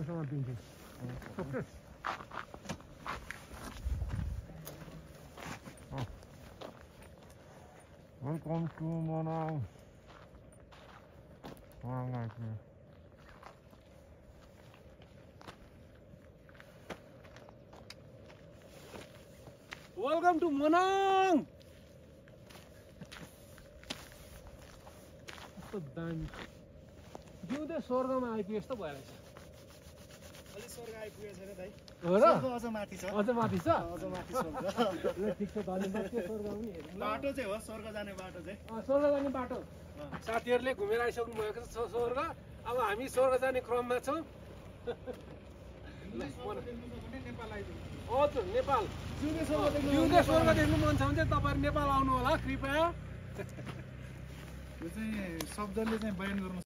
मसँग दिन्छु success Welcome to Manang. Welcome to Manang. कस्तो दामी जिउँदै स्वर्गमा आइपुगे जस्तो भइरहेछ अलि स्वर्ग आइपुगेछ रे दाइ हो र अझ माथि छ अझ माथि छ अझ माथि स्वर्ग ल ठिक छ धन्यवाद त्यो स्वर्ग पनि हेरौँ बाटो चाहिँ हो स्वर्ग जाने बाटो चाहिँ स्वर्ग जाने बाटो साथीहरूले घुमेर आइसक्नु भएको छ स्वर्ग अब हामी स्वर्ग जाने क्रममा छौँ हजुर नेपाल जिउँदै स्वर्ग देख्नु मन छ भने चाहिँ तपाईँहरू नेपाल आउनु होला कृपया यो चाहिँ शब्दले चाहिँ बयान गर्नु